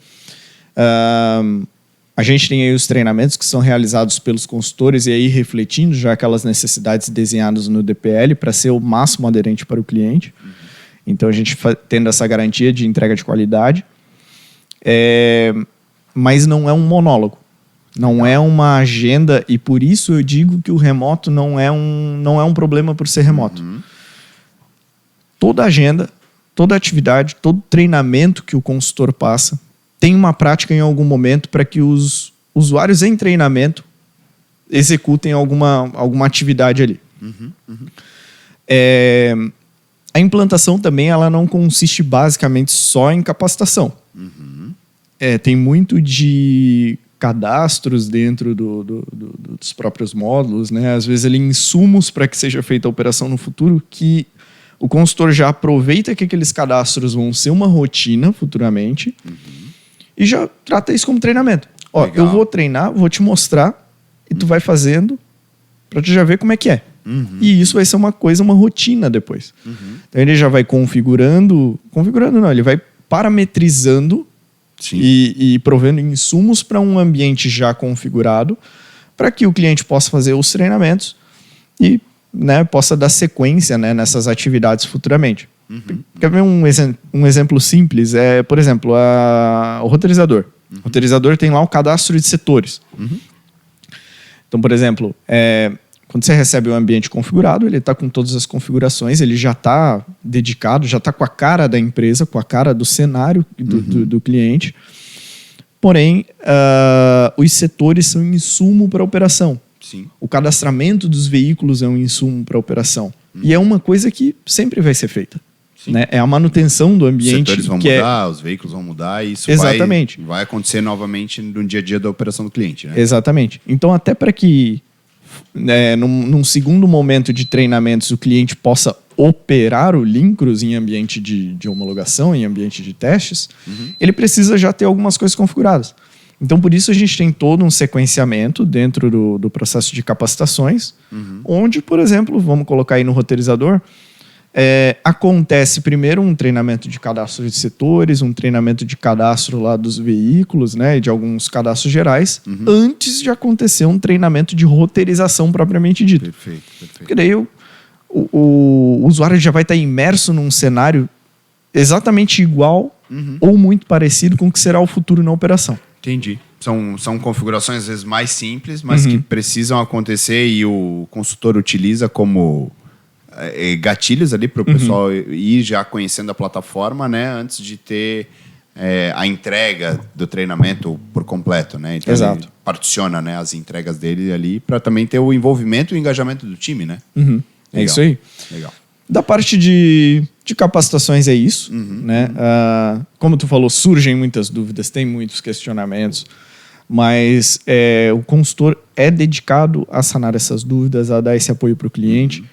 [SPEAKER 2] a gente tem aí os treinamentos que são realizados pelos consultores e aí refletindo já aquelas necessidades desenhadas no DPL para ser o máximo aderente para o cliente. Então, a gente tendo essa garantia de entrega de qualidade. Mas não é um monólogo, não é uma agenda e por isso eu digo que o remoto não é um problema por ser remoto. Toda agenda, toda atividade, todo treinamento que o consultor passa tem uma prática em algum momento para que os usuários em treinamento executem alguma atividade ali. A implantação também ela não consiste basicamente só em capacitação. Tem muito de cadastros dentro dos próprios módulos, né? Às vezes, insumos para que seja feita a operação no futuro que o consultor já aproveita que aqueles cadastros vão ser uma rotina futuramente e já trata isso como treinamento. Ó,
[SPEAKER 1] Legal.
[SPEAKER 2] eu vou treinar, vou te mostrar e tu vai fazendo para tu já ver como é que é. E isso vai ser uma rotina depois. Então ele já vai configurando não, ele vai parametrizando
[SPEAKER 1] Sim.
[SPEAKER 2] e provendo insumos para um ambiente já configurado para que o cliente possa fazer os treinamentos e, né, possa dar sequência, né, nessas atividades futuramente. Quer ver um exemplo simples? Por exemplo, o roteirizador. O roteirizador tem lá o cadastro de setores. Então, por exemplo, quando você recebe o ambiente configurado, ele está com todas as configurações, ele já está dedicado, já está com a cara da empresa, com a cara do cenário do cliente. Porém, os setores são insumo para a operação.
[SPEAKER 1] Sim.
[SPEAKER 2] O cadastramento dos veículos é um insumo para a operação. E é uma coisa que sempre vai ser feita. Né? É a manutenção do
[SPEAKER 1] Os
[SPEAKER 2] ambiente.
[SPEAKER 1] setores vão mudar, os veículos vão mudar e isso
[SPEAKER 2] Exatamente.
[SPEAKER 1] vai acontecer novamente no dia a dia da operação do cliente. Né?
[SPEAKER 2] Exatamente. Então, até para que num segundo momento de treinamentos o cliente possa operar o Lincros em ambiente de homologação, em ambiente de testes, ele precisa já ter algumas coisas configuradas. Então, por isso a gente tem todo um sequenciamento dentro do processo de capacitações, onde, por exemplo, vamos colocar aí no roteirizador, acontece primeiro um treinamento de cadastro de setores, um treinamento de cadastro lá dos veículos, né, de alguns cadastros gerais, antes de acontecer um treinamento de roteirização propriamente dito.
[SPEAKER 1] Perfeito.
[SPEAKER 2] Porque daí o usuário já vai estar imerso num cenário exatamente igual ou muito parecido com o que será o futuro na operação.
[SPEAKER 1] Entendi. São configurações, às vezes, mais simples, mas que precisam acontecer e o consultor utiliza como gatilhos ali para o pessoal ir já conhecendo a plataforma, né, antes de ter a entrega do treinamento por completo, né? Então
[SPEAKER 2] Exato.
[SPEAKER 1] ele particiona, né, as entregas dele ali para também ter o envolvimento e o engajamento do time, né?
[SPEAKER 2] É isso aí.
[SPEAKER 1] Legal.
[SPEAKER 2] Da parte de capacitações é isso, né? Como tu falou, surgem muitas dúvidas, tem muitos questionamentos, mas o consultor é dedicado a sanar essas dúvidas, a dar esse apoio para o cliente.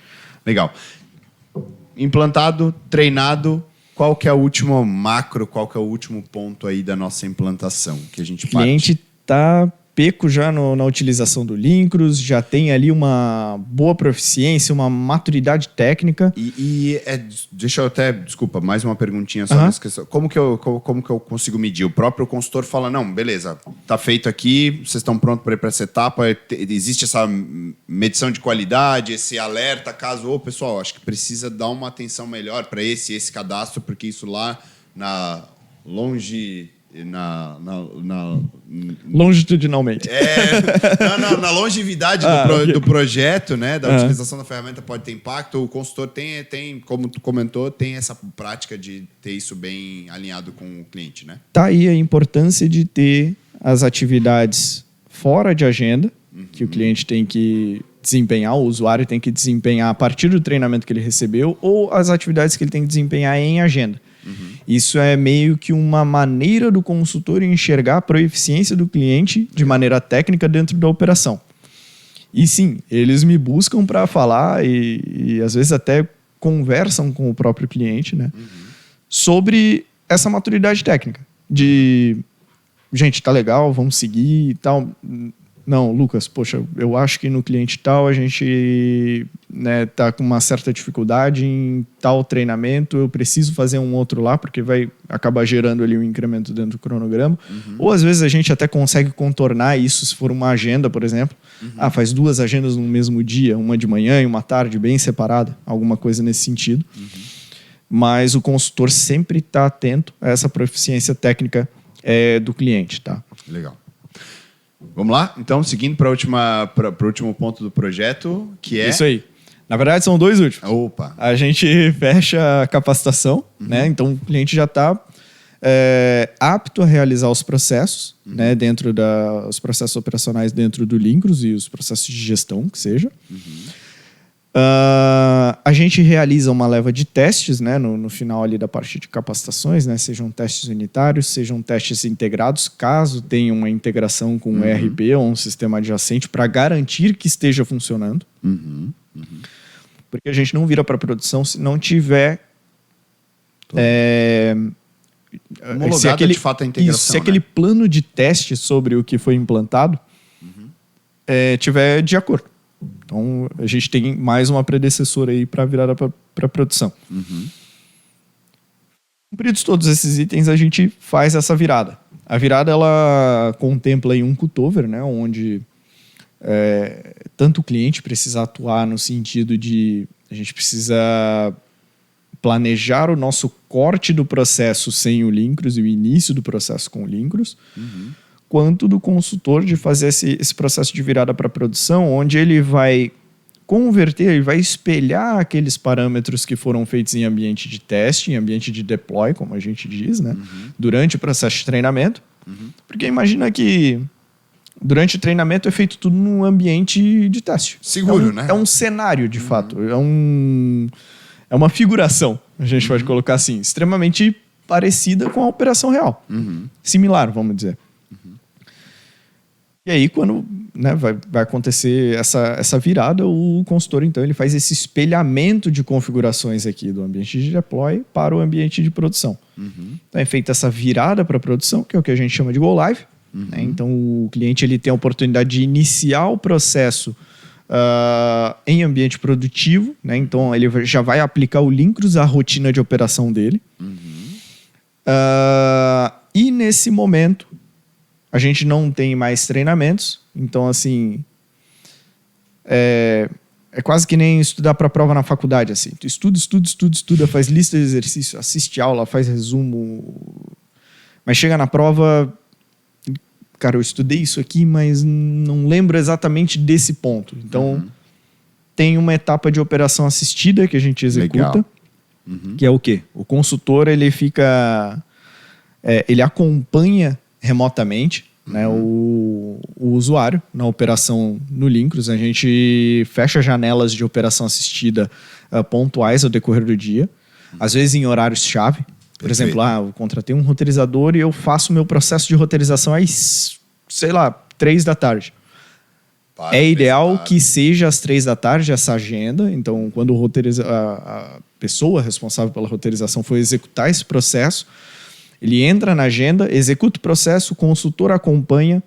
[SPEAKER 1] Legal. Implantado, treinado, qual que é o último macro, qual que é o último ponto aí da nossa implantação que a gente
[SPEAKER 2] O cliente está peco já na utilização do Lincros, já tem ali uma boa proficiência, uma maturidade técnica.
[SPEAKER 1] Deixa eu até, desculpa, mais uma perguntinha só nessa questão. Como que eu consigo medir? O próprio consultor fala, não, beleza, tá feito aqui, vocês estão prontos para ir para essa etapa, existe essa medição de qualidade, esse alerta, caso, pessoal, acho que precisa dar uma atenção melhor para esse cadastro, porque isso lá
[SPEAKER 2] longitudinalmente.
[SPEAKER 1] Na longevidade do projeto, né, da utilização da ferramenta pode ter impacto. O consultor tem, como tu comentou, tem essa prática de ter isso bem alinhado com o cliente, né?
[SPEAKER 2] Tá aí a importância de ter as atividades fora de agenda, que o cliente tem que desempenhar, o usuário tem que desempenhar a partir do treinamento que ele recebeu, ou as atividades que ele tem que desempenhar em agenda. Isso é meio que uma maneira do consultor enxergar a proeficiência do cliente de maneira técnica dentro da operação. E sim, eles me buscam para falar e às vezes até conversam com o próprio cliente, né, sobre essa maturidade técnica. De, gente, tá legal, vamos seguir e tal. Não, Lucas, poxa, eu acho que no cliente tal a gente, né, tá com uma certa dificuldade em tal treinamento, eu preciso fazer um outro lá, porque vai acabar gerando ali um incremento dentro do cronograma. Ou às vezes a gente até consegue contornar isso se for uma agenda, por exemplo. Faz 2 agendas no mesmo dia, uma de manhã e uma tarde, bem separada, alguma coisa nesse sentido. Mas o consultor sempre está atento a essa proficiência técnica do cliente, tá?
[SPEAKER 1] Legal. Vamos lá? Então, seguindo para o último ponto do projeto, que é...
[SPEAKER 2] Isso aí. Na verdade, são 2 últimos.
[SPEAKER 1] Opa!
[SPEAKER 2] A gente fecha a capacitação, né? Então, o cliente já está apto a realizar os processos, né? Dentro os processos operacionais dentro do Lincros e os processos de gestão, que seja. A gente realiza uma leva de testes, né, no final ali da parte de capacitações, né, sejam testes unitários, sejam testes integrados, caso tenha uma integração com um ERP ou um sistema adjacente, para garantir que esteja funcionando. Porque a gente não vira para produção se não tiver...
[SPEAKER 1] Homologada de fato a integração.
[SPEAKER 2] Se aquele plano de teste sobre o que foi implantado tiver de acordo. Então, a gente tem mais uma predecessora aí para virada para produção. Cumpridos todos esses itens, a gente faz essa virada. A virada, ela contempla aí um cutover, né, onde tanto o cliente precisa atuar no sentido de a gente precisa planejar o nosso corte do processo sem o Lincros e o início do processo com o Lincros, quanto do consultor de fazer esse processo de virada para produção, onde ele vai converter e vai espelhar aqueles parâmetros que foram feitos em ambiente de teste, em ambiente de deploy, como a gente diz, né? Durante o processo de treinamento. Porque imagina que durante o treinamento é feito tudo num ambiente de teste.
[SPEAKER 1] Seguro, né?
[SPEAKER 2] É um cenário, de fato. É uma figuração, a gente pode colocar assim, extremamente parecida com a operação real. Similar, vamos dizer. E aí, quando vai acontecer essa virada, o consultor, então, ele faz esse espelhamento de configurações aqui do ambiente de deploy para o ambiente de produção. Então, é feita essa virada para a produção, que é o que a gente chama de Go Live. Né? Então, o cliente ele tem a oportunidade de iniciar o processo em ambiente produtivo, né? Então ele já vai aplicar o Lincros à rotina de operação dele. E nesse momento a gente não tem mais treinamentos, então assim é quase que nem estudar para prova na faculdade, assim. Tu estuda, faz lista de exercício, assiste aula, faz resumo, mas chega na prova, cara, eu estudei isso aqui, mas não lembro exatamente desse ponto. Então, tem uma etapa de operação assistida que a gente executa, que é o quê? O consultor, ele fica... ele acompanha remotamente, né, o usuário na operação no Lincros. A gente fecha janelas de operação assistida pontuais ao decorrer do dia, às vezes em horários-chave. Por exemplo, eu contratei um roteirizador e eu faço meu processo de roteirização às, 3 da tarde. É ideal que seja às 3 da tarde essa agenda. Então, quando a pessoa responsável pela roteirização for executar esse processo, ele entra na agenda, executa o processo, o consultor acompanha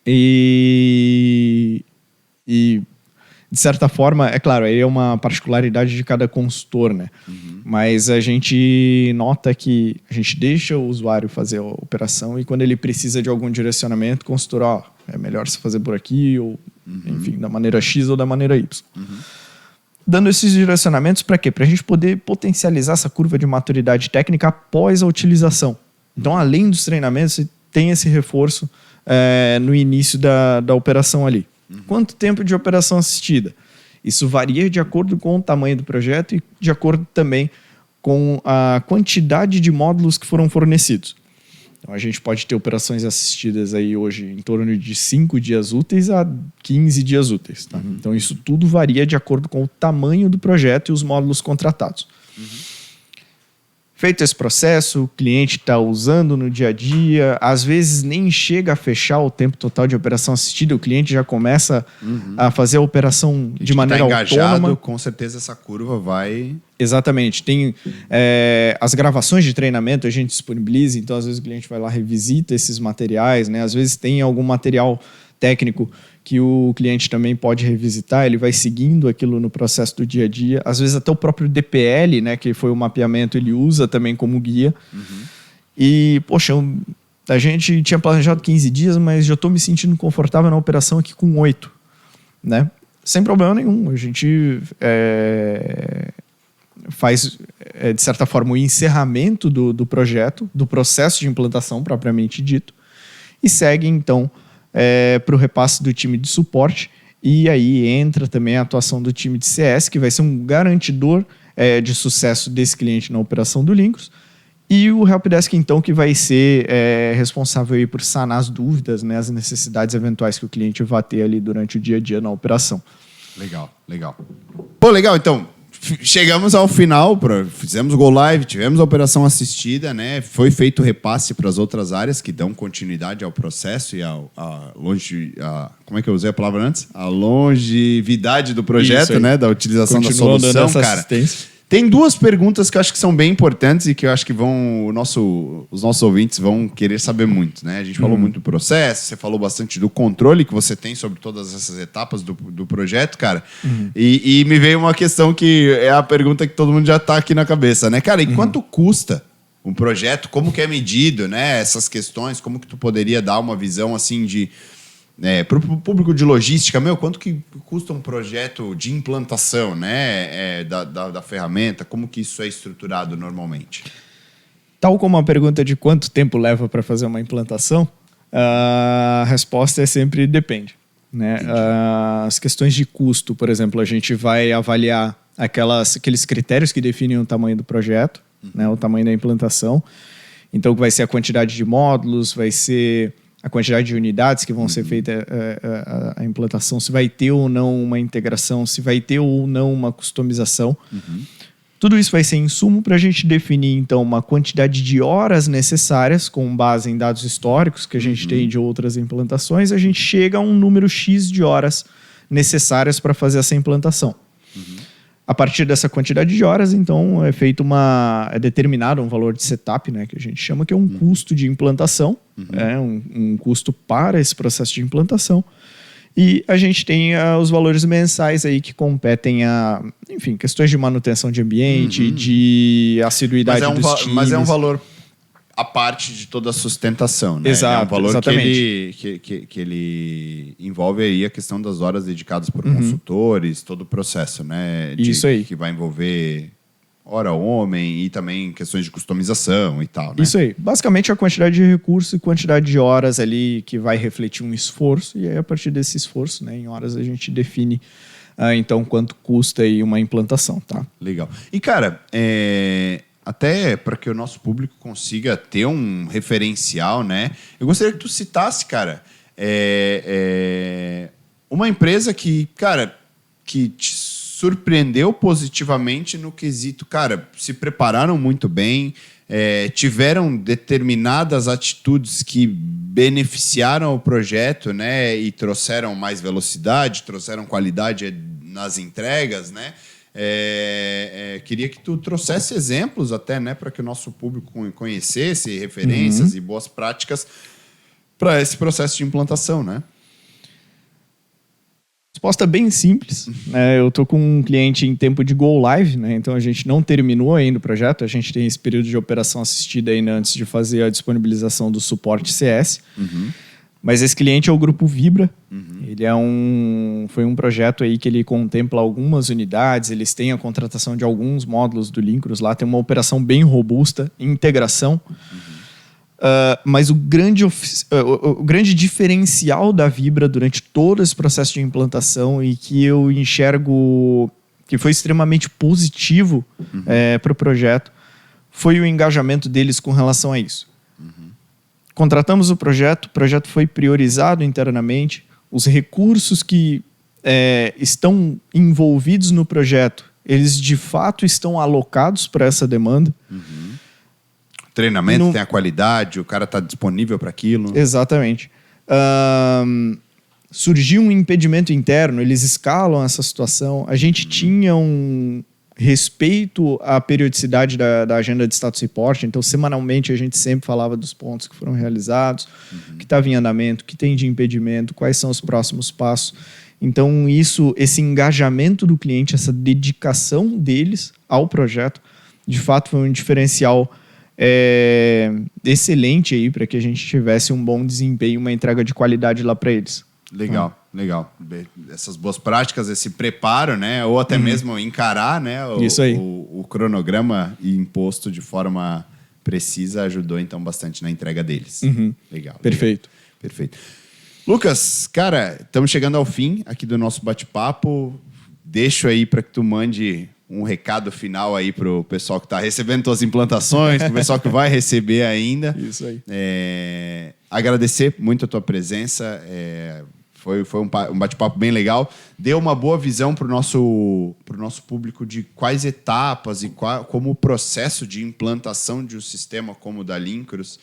[SPEAKER 2] e de certa forma, é claro, aí é uma particularidade de cada consultor, né? Mas a gente nota que a gente deixa o usuário fazer a operação e quando ele precisa de algum direcionamento, o consultor, é melhor você fazer por aqui, ou enfim, da maneira X ou da maneira Y. Dando esses direcionamentos para quê? Para a gente poder potencializar essa curva de maturidade técnica após a utilização. Então, além dos treinamentos, você tem esse reforço no início da operação ali. Quanto tempo de operação assistida? Isso varia de acordo com o tamanho do projeto e de acordo também com a quantidade de módulos que foram fornecidos. Então, a gente pode ter operações assistidas aí hoje em torno de 5 dias úteis a 15 dias úteis. Tá? Então, isso tudo varia de acordo com o tamanho do projeto e os módulos contratados. Feito esse processo, o cliente está usando no dia a dia, às vezes nem chega a fechar o tempo total de operação assistida, o cliente já começa a fazer a operação de maneira autônoma.
[SPEAKER 1] Com certeza essa curva vai...
[SPEAKER 2] Exatamente. Tem as gravações de treinamento, a gente disponibiliza, então às vezes o cliente vai lá, revisita esses materiais, né? Às vezes tem algum material técnico que o cliente também pode revisitar, ele vai seguindo aquilo no processo do dia a dia. Às vezes até o próprio DPL, né, que foi o mapeamento, ele usa também como guia. E, poxa, a gente tinha planejado 15 dias, mas já estou me sentindo confortável na operação aqui com 8. Né? Sem problema nenhum. A gente faz, de certa forma, o encerramento do projeto, do processo de implantação propriamente dito, e segue, então, para o repasse do time de suporte, e aí entra também a atuação do time de CS, que vai ser um garantidor de sucesso desse cliente na operação do Lincros, e o Helpdesk, então, que vai ser responsável aí por sanar as dúvidas, né, as necessidades eventuais que o cliente vai ter ali durante o dia a dia na operação.
[SPEAKER 1] Legal, legal. Pô, legal, então, chegamos ao final, fizemos o Go Live, tivemos a operação assistida, né? Foi feito o repasse para as outras áreas que dão continuidade ao processo e como é que eu usei a palavra antes? A longevidade do projeto, né? Da utilização da solução, cara. Tem duas perguntas que eu acho que são bem importantes e que eu acho que os nossos ouvintes vão querer saber muito, né? A gente falou muito do processo, você falou bastante do controle que você tem sobre todas essas etapas do projeto, cara. E me veio uma questão que é a pergunta que todo mundo já tá aqui na cabeça, né? Cara, e quanto custa um projeto? Como que é medido, né? Essas questões, como que tu poderia dar uma visão, assim, para o público de logística, quanto que custa um projeto de implantação, né, da ferramenta? Como que isso é estruturado normalmente?
[SPEAKER 2] Tal como a pergunta de quanto tempo leva para fazer uma implantação, a resposta é sempre depende. Né? As questões de custo, por exemplo, a gente vai avaliar aqueles critérios que definem o tamanho do projeto, né, o tamanho da implantação. Então, vai ser a quantidade de módulos, vai ser a quantidade de unidades que vão ser feitas a implantação, se vai ter ou não uma integração, se vai ter ou não uma customização. Tudo isso vai ser insumo para a gente definir, então, uma quantidade de horas necessárias, com base em dados históricos que a gente tem de outras implantações, a gente chega a um número X de horas necessárias para fazer essa implantação. A partir dessa quantidade de horas, então, é determinado um valor de setup, né, que a gente chama, que é um custo de implantação, um custo para esse processo de implantação. E a gente tem os valores mensais aí que competem a, enfim, questões de manutenção de ambiente, de assiduidade dos times.
[SPEAKER 1] Mas é um valor a parte de toda a sustentação, né?
[SPEAKER 2] Exato,
[SPEAKER 1] é um valor
[SPEAKER 2] exatamente.
[SPEAKER 1] que ele envolve aí a questão das horas dedicadas por consultores, todo o processo, né?
[SPEAKER 2] Isso aí.
[SPEAKER 1] Que vai envolver hora homem e também questões de customização e tal, né?
[SPEAKER 2] Isso aí. Basicamente a quantidade de recursos e quantidade de horas ali que vai refletir um esforço, e aí a partir desse esforço, né, em horas a gente define então quanto custa aí uma implantação, tá?
[SPEAKER 1] Legal. E cara, até para que o nosso público consiga ter um referencial, né? Eu gostaria que tu citasse, cara, uma empresa que te surpreendeu positivamente no quesito, cara, se prepararam muito bem, tiveram determinadas atitudes que beneficiaram o projeto, né? E trouxeram mais velocidade, trouxeram qualidade nas entregas, né? Queria que tu trouxesse exemplos até, né, para que o nosso público conhecesse referências e boas práticas para esse processo de implantação, né?
[SPEAKER 2] Resposta bem simples. Né? Eu estou com um cliente em tempo de Go Live, né? Então a gente não terminou ainda o projeto, a gente tem esse período de operação assistida ainda antes de fazer a disponibilização do suporte CS. Mas esse cliente é o Grupo Vibra. Ele foi um projeto aí que ele contempla algumas unidades, eles têm a contratação de alguns módulos do Lincros lá, tem uma operação bem robusta, integração. Mas o grande diferencial da Vibra durante todo esse processo de implantação e que eu enxergo que foi extremamente positivo para o projeto foi o engajamento deles com relação a isso. Contratamos o projeto foi priorizado internamente, os recursos que estão envolvidos no projeto, eles de fato estão alocados para essa demanda.
[SPEAKER 1] Treinamento tem a qualidade, o cara está disponível para aquilo.
[SPEAKER 2] Exatamente. Surgiu um impedimento interno, eles escalam essa situação. A gente tinha um respeito à periodicidade da agenda de status report, então semanalmente a gente sempre falava dos pontos que foram realizados, o que estava em andamento, o que tem de impedimento, quais são os próximos passos. Então esse engajamento do cliente, essa dedicação deles ao projeto, de fato foi um diferencial excelente aí para que a gente tivesse um bom desempenho, uma entrega de qualidade lá para eles.
[SPEAKER 1] Legal. Essas boas práticas, esse preparo, né? Ou até mesmo encarar, né? O cronograma imposto de forma precisa ajudou então bastante na entrega deles. Legal.
[SPEAKER 2] Perfeito.
[SPEAKER 1] Legal. Perfeito. Lucas, cara, estamos chegando ao fim aqui do nosso bate-papo. Deixo aí para que tu mande um recado final aí pro pessoal que está recebendo tuas implantações, pro pessoal que vai receber ainda.
[SPEAKER 2] Isso aí.
[SPEAKER 1] Agradecer muito a tua presença. Foi um bate-papo bem legal. Deu uma boa visão para o nosso público de quais etapas e como o processo de implantação de um sistema como o da Lincros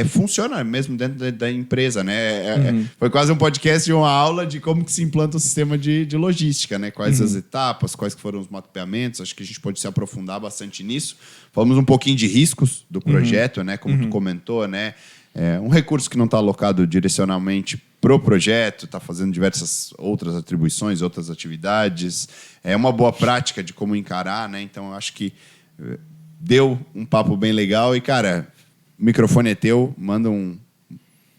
[SPEAKER 1] funciona mesmo dentro da empresa, né? Foi quase um podcast de uma aula de como que se implanta o sistema de logística, né? Quais as etapas, quais que foram os mapeamentos. Acho que a gente pode se aprofundar bastante nisso. Falamos um pouquinho de riscos do projeto, né? Como tu comentou, né? Um recurso que não está alocado direcionalmente para o projeto, está fazendo diversas outras atribuições, outras atividades. É uma boa prática de como encarar, né? Então, acho que deu um papo bem legal. E, cara, o microfone é teu. Manda um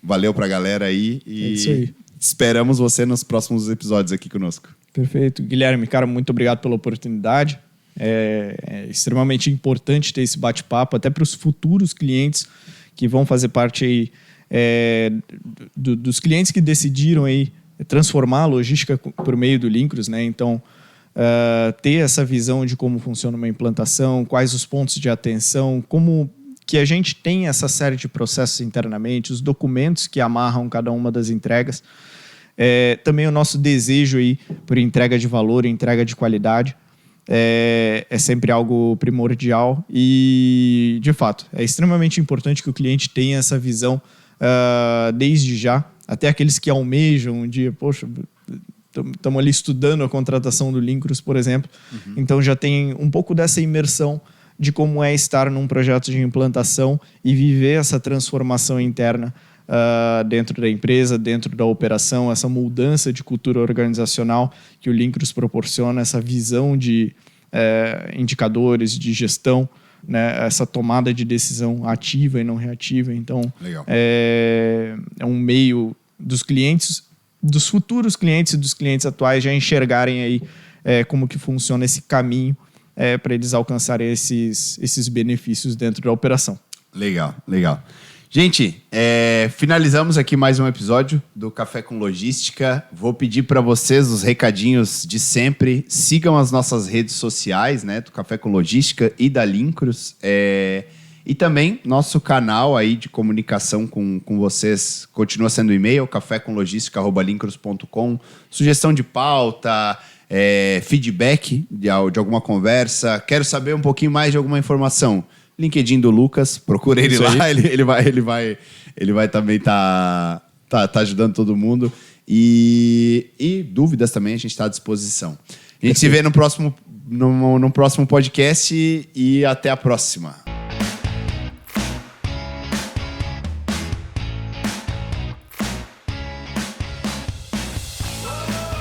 [SPEAKER 1] valeu para a galera aí. E
[SPEAKER 2] é isso aí.
[SPEAKER 1] Esperamos você nos próximos episódios aqui conosco.
[SPEAKER 2] Perfeito. Guilherme, cara, muito obrigado pela oportunidade. É extremamente importante ter esse bate-papo, até para os futuros clientes que vão fazer parte aí, dos clientes que decidiram aí transformar a logística por meio do Lincros, né? Então, ter essa visão de como funciona uma implantação, quais os pontos de atenção, como que a gente tem essa série de processos internamente, os documentos que amarram cada uma das entregas. Também o nosso desejo aí por entrega de valor, entrega de qualidade. É sempre algo primordial e, de fato, é extremamente importante que o cliente tenha essa visão desde já, até aqueles que almejam um dia, poxa, estamos ali estudando a contratação do Lincros, por exemplo, então já tem um pouco dessa imersão de como é estar num projeto de implantação e viver essa transformação interna dentro da empresa, dentro da operação, essa mudança de cultura organizacional que o Lincros proporciona, essa visão de indicadores de gestão, né, essa tomada de decisão ativa e não reativa. Então, é um meio dos clientes, dos futuros clientes e dos clientes atuais já enxergarem aí como que funciona esse caminho para eles alcançarem esses benefícios dentro da operação.
[SPEAKER 1] Legal. Gente, finalizamos aqui mais um episódio do Café com Logística. Vou pedir para vocês os recadinhos de sempre. Sigam as nossas redes sociais, né, do Café com Logística e da Lincros. E também nosso canal aí de comunicação com vocês continua sendo o e-mail, cafécomlogistica@lincros.com. Sugestão de pauta, feedback de alguma conversa. Quero saber um pouquinho mais de alguma informação. LinkedIn do Lucas, procura ele lá, ele vai também tá ajudando todo mundo. E dúvidas também a gente está à disposição. A gente se vê no próximo podcast e até a próxima.